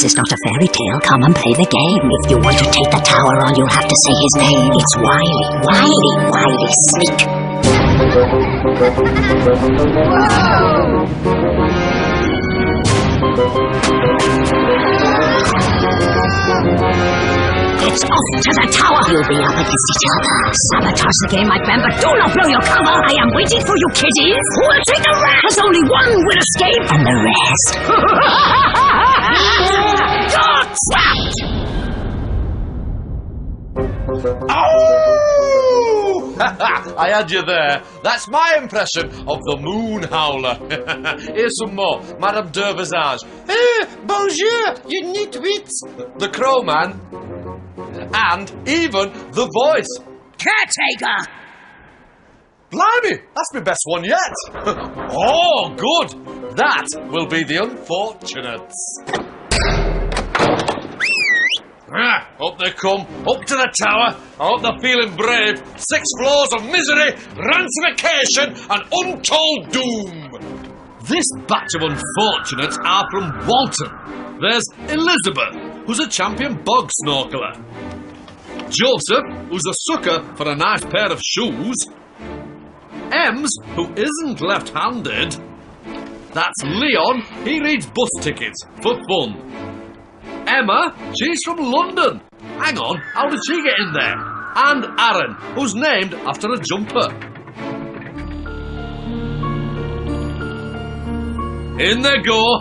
This is not a fairy tale. Come and play the game. If you want to take the tower on, you'll have to say his name. It's Wily Sneak. It's off to the tower. You'll be up against each other. Sabotage the game, my friend, but do not blow your cover. I am waiting for you, kiddies. Who will take the rest? There's only one will escape, and the rest. You're trapped! Oh! I had you there. That's my impression of the moon howler. Here's some more. Madame de Visage. Bonjour, you nitwits. The crow man. And even the voice. Caretaker! Blimey, that's my best one yet. Oh, good. That will be the Unfortunates. Up they come, up to the tower. I hope they're feeling brave. 6 floors of misery, ransomation, and untold doom. This batch of unfortunates are from Walton. There's Elizabeth, who's a champion bog snorkeler. Joseph, who's a sucker for a nice pair of shoes. Ems, who isn't left-handed. That's Leon, he reads bus tickets for fun. Emma, she's from London. Hang on, how did she get in there? And Aaron, who's named after a jumper. In they go.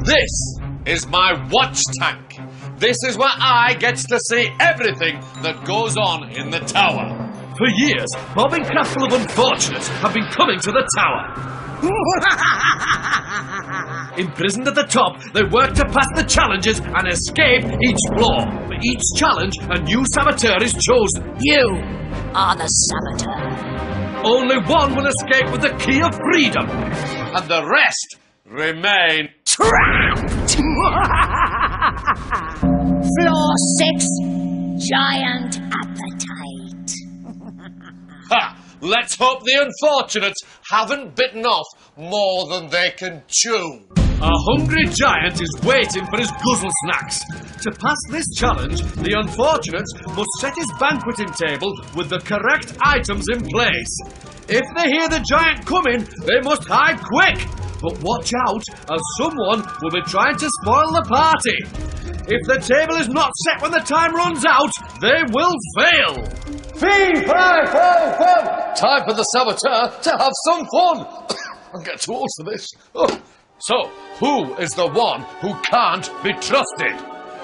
This is my watch tank. This is where I get to see everything that goes on in the tower. For years, Bob and Castle of Unfortunates have been coming to the tower. Imprisoned at the top, they work to pass the challenges and escape each floor. For each challenge, a new saboteur is chosen. You are the saboteur. Only one will escape with the key of freedom, and the rest remain trapped. Floor 6, Giant Appetite. Ha! Let's hope the Unfortunates haven't bitten off more than they can chew. A hungry giant is waiting for his guzzle snacks. To pass this challenge, the Unfortunates must set his banqueting table with the correct items in place. If they hear the giant coming, they must hide quick. But watch out, as someone will be trying to spoil the party. If the table is not set when the time runs out, they will fail. Fee, fi, fo, fum. Time for the saboteur to have some fun. I'll get too old for this. Oh. So, who is the one who can't be trusted?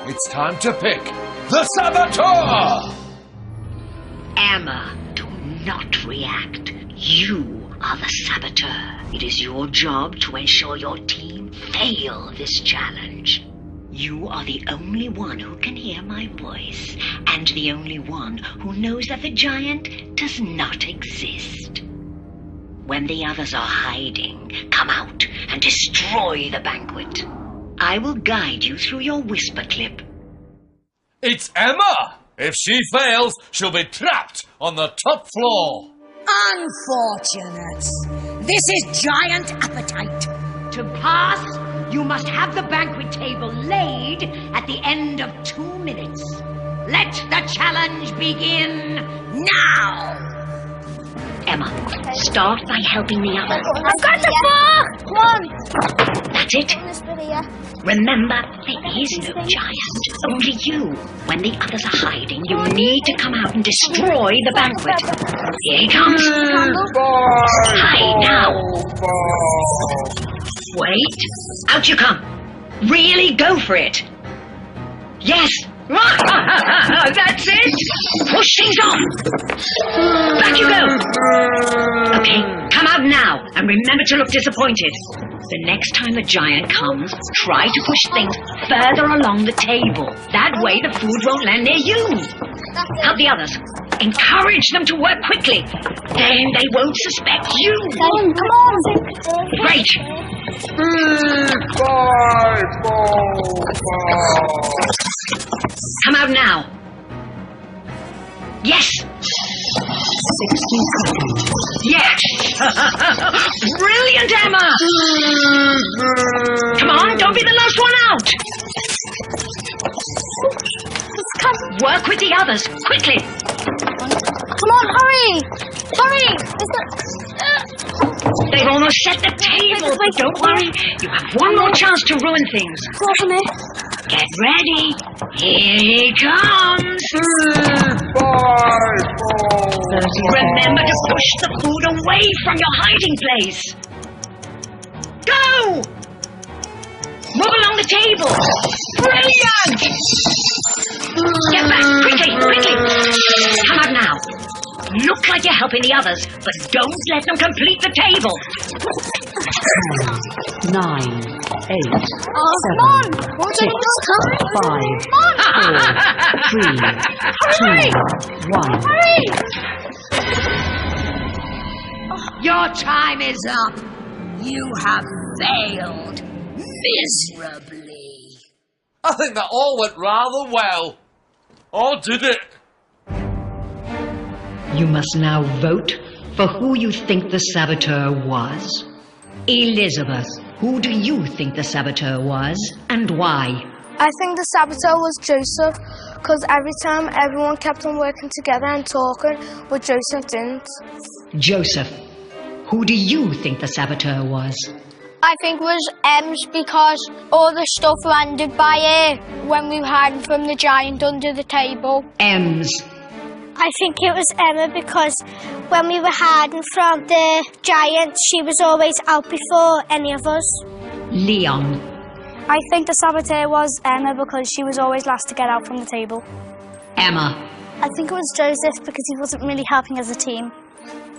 It's time to pick the saboteur! Emma, do not react. You are the saboteur. It is your job to ensure your team fail this challenge. You are the only one who can hear my voice, and the only one who knows that the giant does not exist. When the others are hiding, come out and destroy the banquet. I will guide you through your whisper clip. It's Emma! If she fails, she'll be trapped on the top floor. Unfortunates. This is Giant Appetite. To pass, you must have the banquet table laid at the end of 2 minutes. Let the challenge begin now! Emma, start by helping the others. I've got the fork! Come on! That's it. Remember, there is no giant, only you. When the others are hiding, you need to come out and destroy the banquet. Here he comes. Hide now. Wait. Out you come. Really go for it. Yes. That's it. Push things off. Back you go. Okay, come out now and remember to look disappointed. The next time the giant comes, try to push things further along the table. That way the food won't land near you. Help the others. Encourage them to work quickly. Then they won't suspect you. Come on. Great. 3, 5, 4, 5. Come out now. Yes. 60 seconds. Yes. Brilliant Work with the others, quickly. Come on, hurry! Hurry! They've almost set the table, but don't worry. You have one more chance to ruin things. Go for me. Get ready. Here he comes. 3, 5, 4. Remember to push the food away from your hiding place. Go! Move along the table. Brilliant! Get back, quickly, quickly. Come out now. Look like you're helping the others, but don't let them complete the table. 9, 8, Oh, 7, come on! 6, 5, 4, 3, 2, 1. Your time is up. You have failed miserably. I think that all went rather well. Or did it? You must now vote for who you think the saboteur was. Elizabeth, who do you think the saboteur was and why? I think the saboteur was Joseph, because every time everyone kept on working together and talking, but Joseph didn't. Joseph, who do you think the saboteur was? I think it was Ems, because all the stuff landed by her when we were hiding from the giant under the table. Ems. I think it was Emma, because when we were hiding from the giant, she was always out before any of us. Leon. I think the saboteur was Emma, because she was always last to get out from the table. Emma. I think it was Joseph, because he wasn't really helping as a team.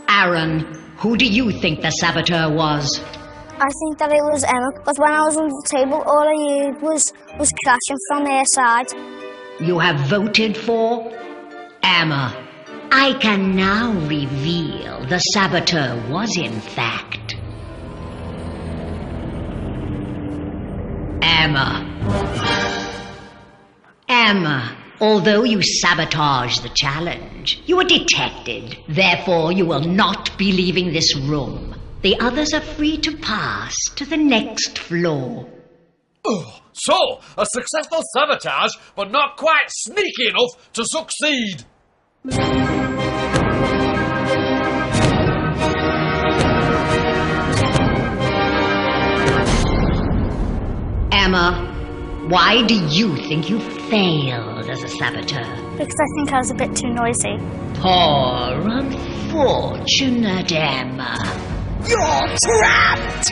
Aaron, who do you think the saboteur was? I think that it was Emma, because when I was under the table, all I heard was crashing from their side. You have voted for Emma. I can now reveal the saboteur was in fact Emma. Emma, although you sabotaged the challenge, you were detected. Therefore, you will not be leaving this room. The others are free to pass to the next floor. So, a successful sabotage, but not quite sneaky enough to succeed. Emma, why do you think you failed as a saboteur? Because I think I was a bit too noisy. Poor, unfortunate Emma. You're trapped!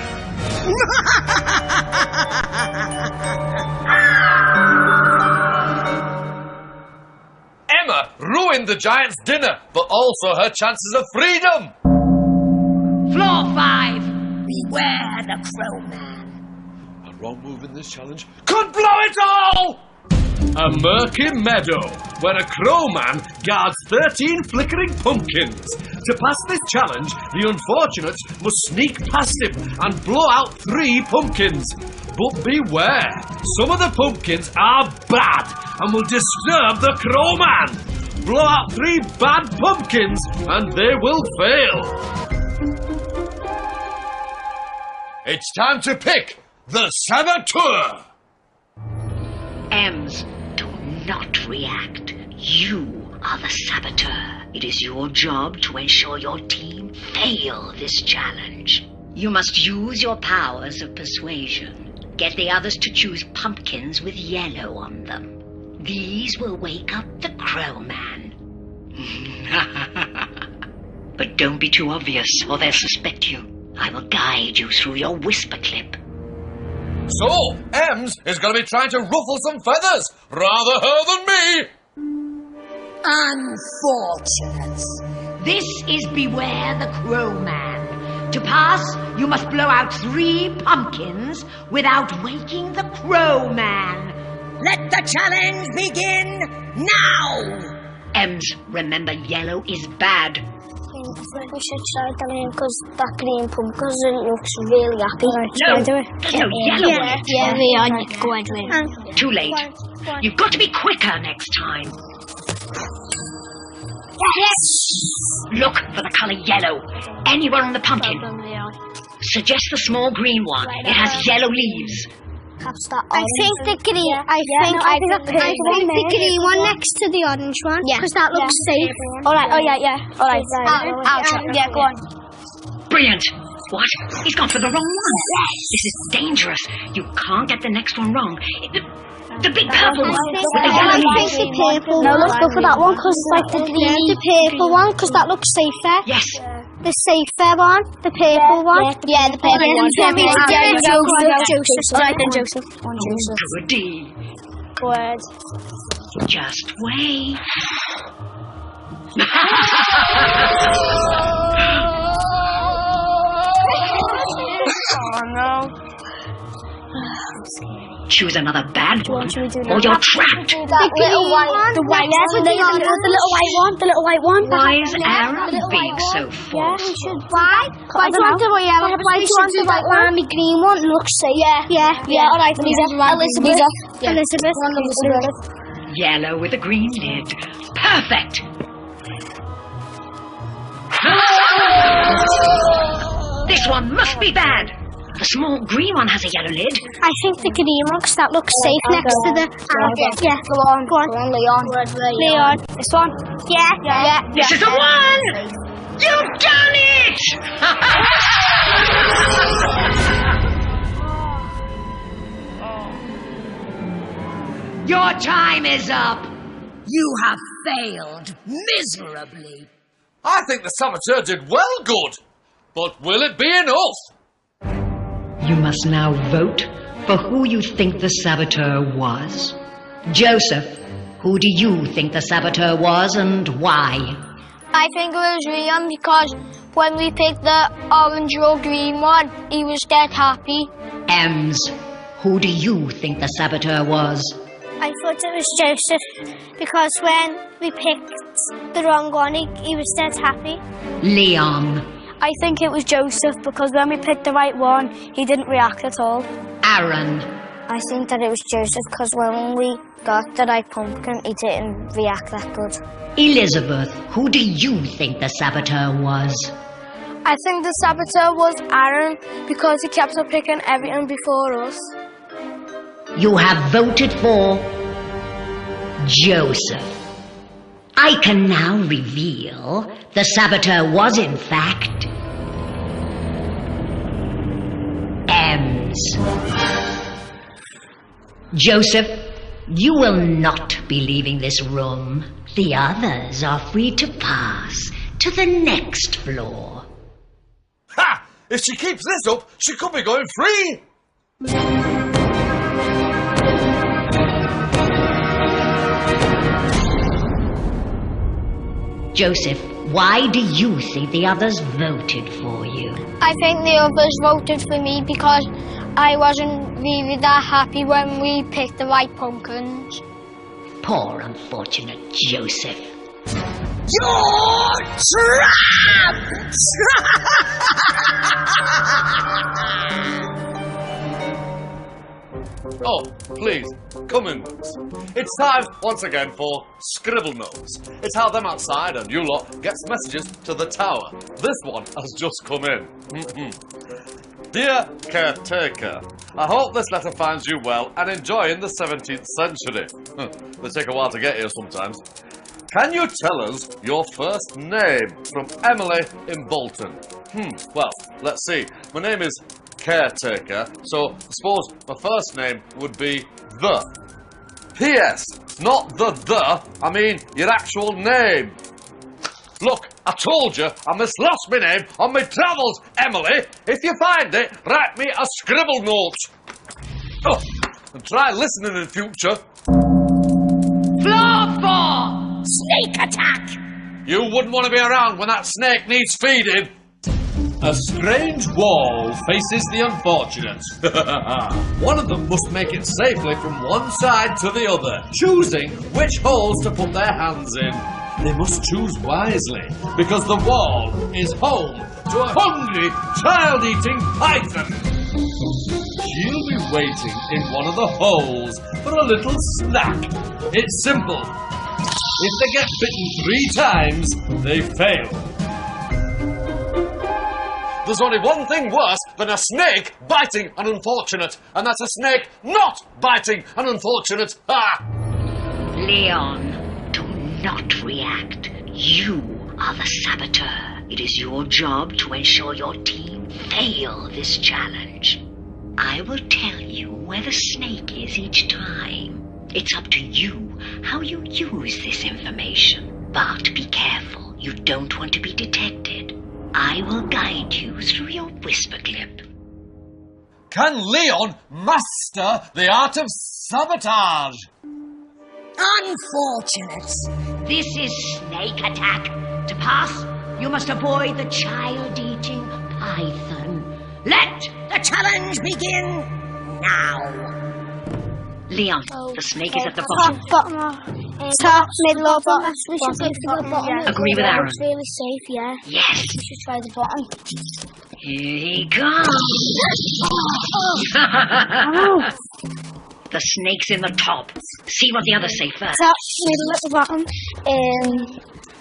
Emma ruined the giant's dinner, but also her chances of freedom. Floor 5. Beware the crowman. A wrong move in this challenge could blow it all! A murky meadow where a crowman guards 13 flickering pumpkins. To pass this challenge, the unfortunates must sneak past him and blow out 3 pumpkins. But beware, some of the pumpkins are bad and will disturb the crowman. Blow out 3 bad pumpkins and they will fail. It's time to pick the saboteur. Ems, do not react. You are the saboteur. It is your job to ensure your team fail this challenge. You must use your powers of persuasion. Get the others to choose pumpkins with yellow on them. These will wake up the crowman. But don't be too obvious or they'll suspect you. I will guide you through your whisper clip. So, Ems is going to be trying to ruffle some feathers. Rather her than me. Unfortunate. This is Beware the Crowman. To pass, you must blow out 3 pumpkins without waking the Crowman. Let the challenge begin now! Ems, remember yellow is bad. I think we should try them in, because that green pumpkin looks really happy. No, there's no yellow on it. Yeah, we are. Go ahead, Lynn. Too late. You've got to be quicker next time. Yes! Look for the colour yellow. Anywhere on the pumpkin. Suggest the small green one. It has yellow leaves. Perhaps that I think the green. I think the green one next to the orange one. Yeah. Because that looks safe. All right. Oh yeah. All right. I'll try. Yeah, go on. Brilliant. What? He's gone for the wrong one. This is dangerous. You can't get the next one wrong. The big purple one with the yellow I leaves. think the purple. No, let's go for that one because like the green. The purple one, because that looks safer. Yes. The safer one, the purple one. Yeah, the purple one. Joseph. Right then, Joseph. One Joseph. Goody. Word. Just wait. Oh no. Choose another bad one, Should we do or you're trapped. The little white one. The white one. The little white one. The little white one. Why is Aaron being so Yeah, forceful? we should. Why? Why do you want the white one? Why do you want the white one? The green one looks safe. Yeah. All right, Elizabeth. Elizabeth. Yellow with a green lid. Perfect! This one must be bad. The small green one has a yellow lid. I think the green one, because that looks safe next to the... Yeah. Go on, Leon. Leon. This one. Yeah. This is the one! You've done it! Your time is up. You have failed miserably. I think the saboteur did well good. But will it be enough? You must now vote for who you think the saboteur was. Joseph, who do you think the saboteur was and why? I think it was Liam because when we picked the orange or green one, he was dead happy. Ems, who do you think the saboteur was? I thought it was Joseph because when we picked the wrong one, he was dead happy. Leon. I think it was Joseph because when we picked the right one, he didn't react at all. Aaron. I think that it was Joseph because when we got the right pumpkin, he didn't react that good. Elizabeth, who do you think the saboteur was? I think the saboteur was Aaron because he kept on picking everything before us. You have voted for Joseph. I can now reveal the saboteur was in fact Ems. Joseph, you will not be leaving this room. The others are free to pass to the next floor. Ha! If she keeps this up, she could be going free. Joseph, why do you think the others voted for you? I think the others voted for me because I wasn't really that happy when we picked the right pumpkins. Poor unfortunate Joseph. You're trapped! Oh, please, come in. It's time, once again, for Scribble Notes. It's how them outside and you lot gets messages to the tower. This one has just come in. Dear Caretaker, I hope this letter finds you well and enjoying the 17th century. They take a while to get here sometimes. Can you tell us your first name? From Emily in Walton. Well, let's see. My name is Caretaker, so I suppose my first name would be The. P.S. Not the, I mean your actual name. Look, I told you I mislost my name on my travels, Emily. If you find it, write me a scribble note. Oh, and try listening in future. Floor 4! Snake attack! You wouldn't want to be around when that snake needs feeding. A strange wall faces the unfortunate. One of them must make it safely from one side to the other, choosing which holes to put their hands in. They must choose wisely, because the wall is home to a hungry, child-eating python. She'll be waiting in one of the holes for a little snack. It's simple. If they get bitten 3 times, they fail. The there's only one thing worse than a snake biting an unfortunate, and that's a snake not biting an unfortunate. Ha! Leon, do not react. You are the saboteur. It is your job to ensure your team fail this challenge. I will tell you where the snake is each time. It's up to you how you use this information. But be careful, you don't want to be detected. I will guide you through your whisper clip. Can Leon master the art of sabotage? Unfortunate. This is snake attack. To pass, you must avoid the child-eating python. Let the challenge begin now. Leon, the snake is at the bottom. Top, middle, or bottom. We should go for the bottom. Agree with Aaron. It's really safe, yeah. Yes. We should try the bottom. Here he comes. The snake's in the top. See what the others say first. Top, middle, at the bottom.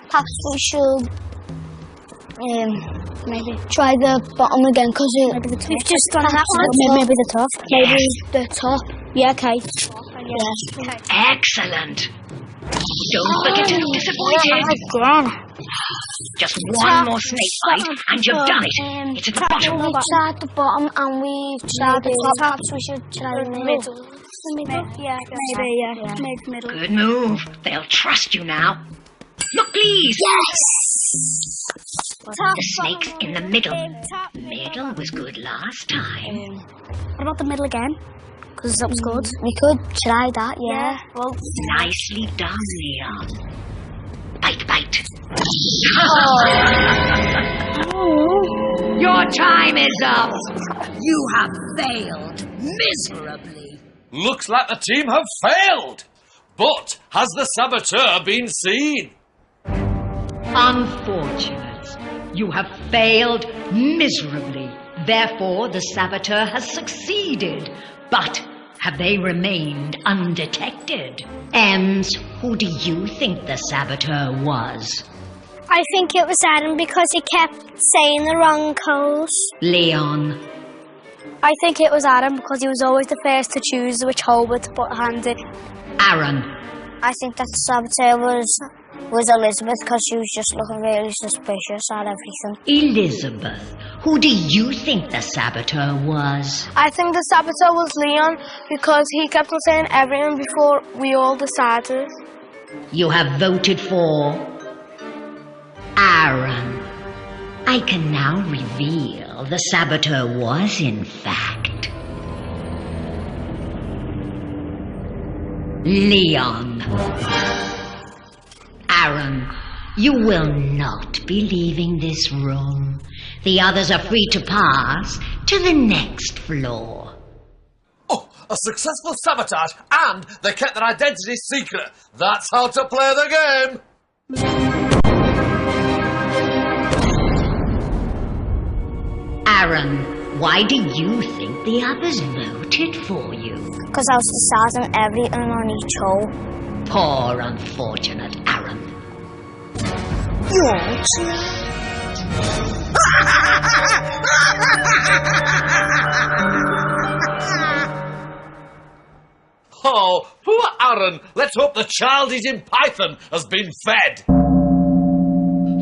Perhaps we should maybe try the bottom again, because We've just done that one. Maybe the top. Yes. Maybe the top. Yeah, okay. Yeah. Excellent. Don't forget to look disappointed. Just one more snake bite and you've done it. It's at the bottom. We tried the bottom and we've tried the top. Perhaps we should try the middle. The middle? Yeah, maybe, yeah. Maybe middle. Good move. They'll trust you now. Look, please. Yes! The snake's in the middle. Top, Middle was good last time. What about the middle again? Because that was good. We could try that, yeah. Well, Nicely done, Leon. Bite. Your time is up. You have failed miserably. Looks like the team have failed. But has the saboteur been seen? Unfortunate. You have failed miserably. Therefore, the saboteur has succeeded. But have they remained undetected? Ems, who do you think the saboteur was? I think it was Adam because he kept saying the wrong codes. Leon. I think it was Adam because he was always the first to choose which hole to put a hand in. Aaron. I think that the saboteur was Elizabeth because she was just looking really suspicious at everything. Elizabeth. Who do you think the saboteur was? I think the saboteur was Leon because he kept on saying everything before we all decided. You have voted for Aaron. I can now reveal the saboteur was, in fact, Leon. Aaron, you will not be leaving this room. The others are free to pass to the next floor. Oh, a successful sabotage, and they kept their identity secret. That's how to play the game. Aaron, why do you think the others voted for you? Because I was deciding everything on each hole. Poor unfortunate Aaron. Oh, poor Aaron. Let's hope the child-eating python has been fed.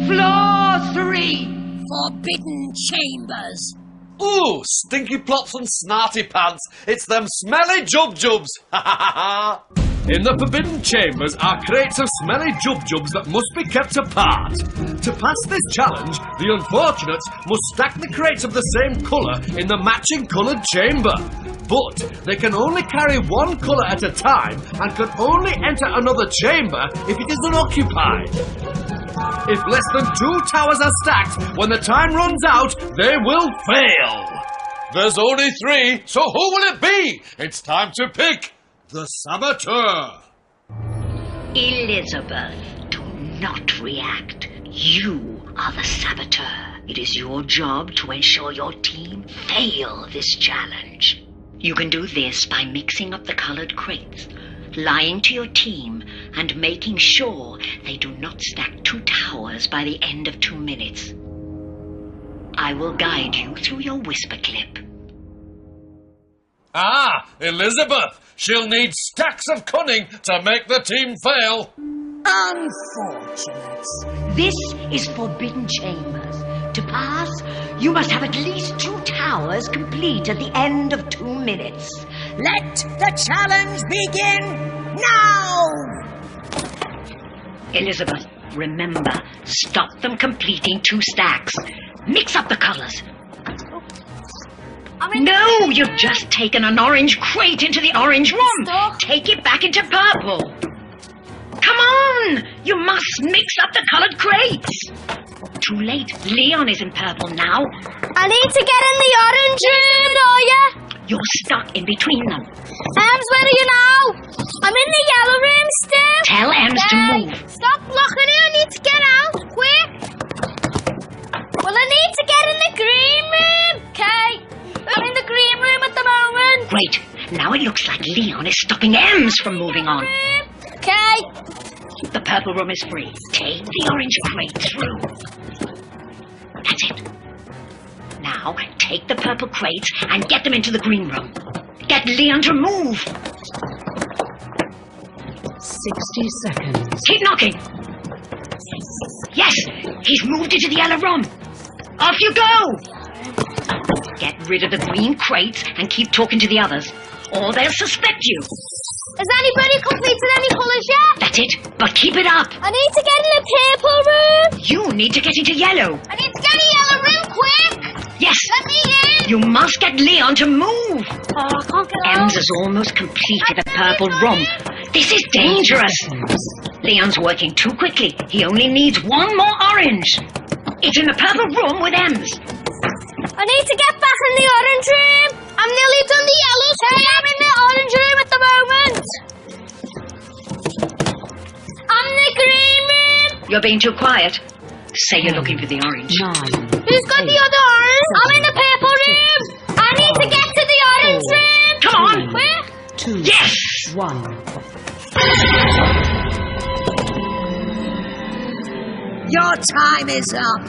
Floor 3. Forbidden Chambers. Ooh, stinky plops and snarty pants. It's them smelly jub-jubs. Ha ha ha ha. In the Forbidden Chambers are crates of smelly jub-jubs that must be kept apart. To pass this challenge, the unfortunates must stack the crates of the same colour in the matching coloured chamber. But they can only carry one colour at a time and can only enter another chamber if it is unoccupied. If less than 2 towers are stacked, when the time runs out, they will fail. There's only 3, so who will it be? It's time to pick the saboteur. Elizabeth, do not react. You are the saboteur. It is your job to ensure your team fail this challenge. You can do this by mixing up the colored crates, lying to your team, and making sure they do not stack 2 towers by the end of 2 minutes. I will guide you through your whisper clip. Ah, Elizabeth! She'll need stacks of cunning to make the team fail. Unfortunates. This is Forbidden Chambers. To pass, you must have at least 2 towers complete at the end of 2 minutes. Let the challenge begin now! Elizabeth, remember, stop them completing 2 stacks. Mix up the colours. No, you've just taken an orange crate into the orange room. Take it back into purple. Come on! You must mix up the coloured crates. Too late. Leon is in purple now. I need to get in the orange room, are you? You're stuck in between them. Ems, where are you now? I'm in the yellow room still. Tell Ems to move. Stop blocking it. I need to get out, quick. Well, I need to get in the green room. Okay. I'm in the green room at the moment. Great. Now it looks like Leon is stopping Ems from moving on. Okay. The purple room is free. Take the orange crate through. That's it. Now, take the purple crates and get them into the green room. Get Leon to move. 60 seconds. Keep knocking. Yes, he's moved into the yellow room. Off you go. Get rid of the green crates and keep talking to the others, or they'll suspect you. Has anybody completed any colours yet? That's it, but keep it up. I need to get in the purple room. You need to get into yellow. I need to get in the yellow room, quick. Yes. Let me in. You must get Leon to move. Oh, I can't get out. Ems has almost completed the purple room. This is dangerous. Leon's working too quickly. He only needs 1 more orange. It's in the purple room with Ems. I need to get back in the orange room. I'm nearly done the yellow, so I'm in the orange room at the moment. I'm in the green room. You're being too quiet. Say you're looking for the orange. 9. Who's got the other orange? I'm in the purple room. I need to get to the orange room. Come on. Where? 2. Yes! 1. Your time is up.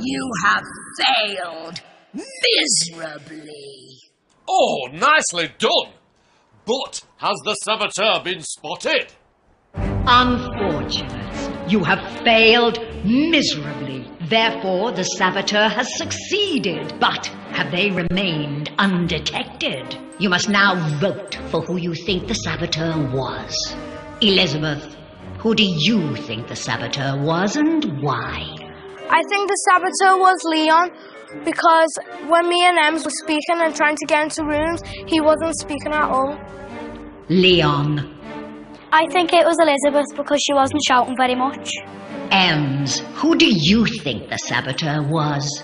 You have failed miserably. Oh, nicely done. But has the saboteur been spotted? Unfortunate. You have failed miserably. Therefore, the saboteur has succeeded. But have they remained undetected? You must now vote for who you think the saboteur was. Elizabeth, who do you think the saboteur was and why? I think the saboteur was Leon, because when me and Ems were speaking and trying to get into rooms, he wasn't speaking at all. Leon. I think it was Elizabeth, because she wasn't shouting very much. Ems, who do you think the saboteur was?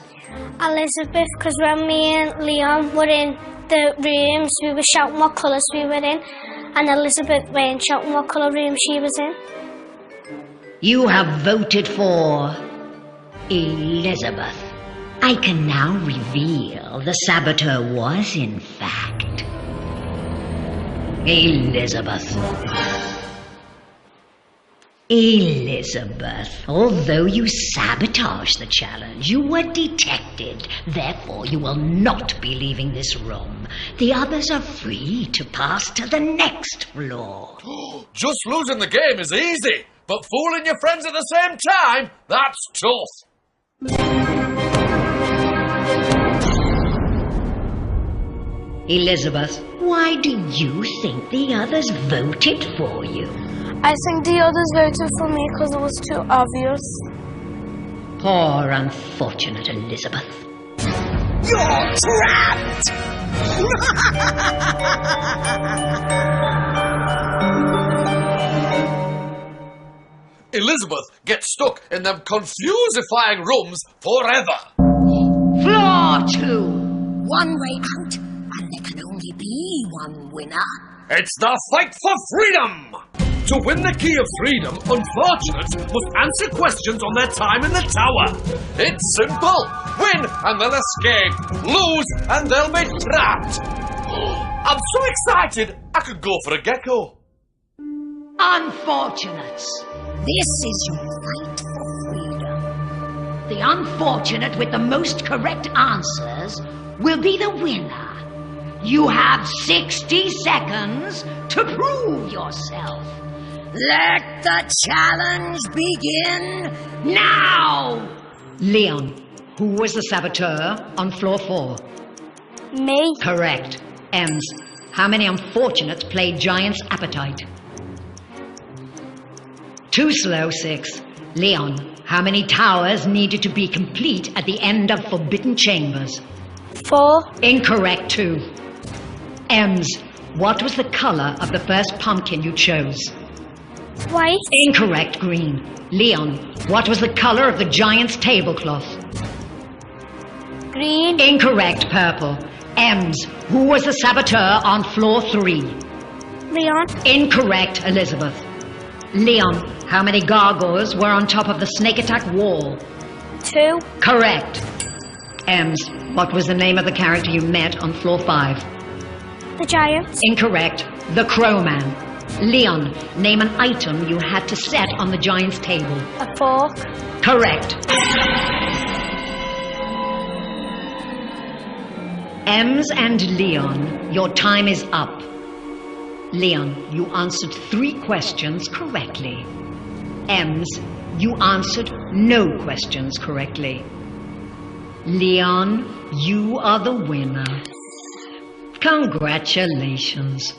Elizabeth, because when me and Leon were in the rooms, we were shouting what colours we were in, and Elizabeth weren't shouting what colour room she was in. You have voted for Elizabeth. I can now reveal the saboteur was, in fact, Elizabeth. Elizabeth, although you sabotaged the challenge, you were detected. Therefore, you will not be leaving this room. The others are free to pass to the next floor. Just losing the game is easy, but fooling your friends at the same time, that's tough. Elizabeth, why do you think the others voted for you? I think the others voted for me because it was too obvious. Poor unfortunate Elizabeth. You're trapped! Elizabeth gets stuck in them confusifying rooms forever. Floor 2. One way out, and there can only be one winner. It's the fight for freedom! To win the key of freedom, unfortunates must answer questions on their time in the tower. It's simple. Win and they'll escape. Lose and they'll be trapped. I'm so excited, I could go for a gecko. Unfortunates. This is your fight for freedom. The unfortunate with the most correct answers will be the winner. You have 60 seconds to prove yourself. Let the challenge begin now! Leon, who was the saboteur on floor 4? Me. Correct. Ems, how many unfortunates played Giant's Appetite? Too slow, 6. Leon, how many towers needed to be complete at the end of Forbidden Chambers? 4. Incorrect, 2. Ems, what was the colour of the first pumpkin you chose? White. Incorrect, green. Leon, what was the colour of the giant's tablecloth? Green. Incorrect, purple. Ems, who was the saboteur on floor 3? Leon. Incorrect, Elizabeth. Leon, how many gargoyles were on top of the snake attack wall? 2. Correct. Ems, what was the name of the character you met on floor 5? The giant. Incorrect, the Crowman. Leon, name an item you had to set on the giant's table. A fork. Correct. Ems and Leon, your time is up. Leon, you answered 3 questions correctly. Ems, you answered no questions correctly. Leon, you are the winner. Congratulations.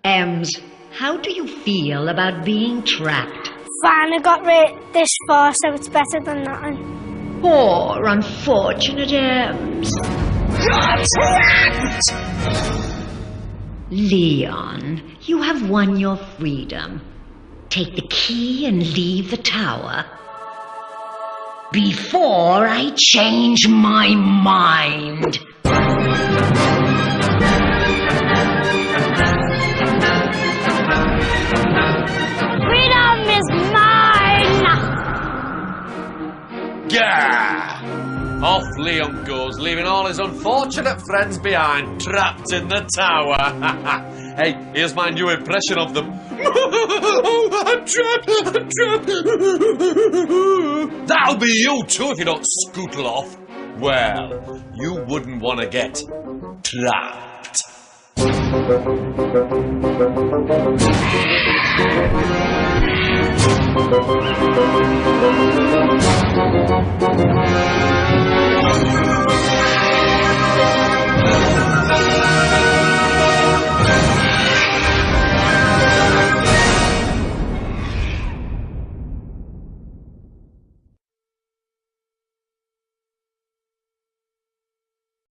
Ems, how do you feel about being trapped? Fine, I got this far, so it's better than nothing. Poor, unfortunate Ems. You're trapped! Leon, you have won your freedom. Take the key and leave the tower. Before I change my mind. Freedom is mine! Gah! Off Leon goes, leaving all his unfortunate friends behind, trapped in the tower. Hey, here's my new impression of them. Oh, I'm trapped! I'm trapped! That'll be you too if you don't scootle off. Well, you wouldn't want to get trapped.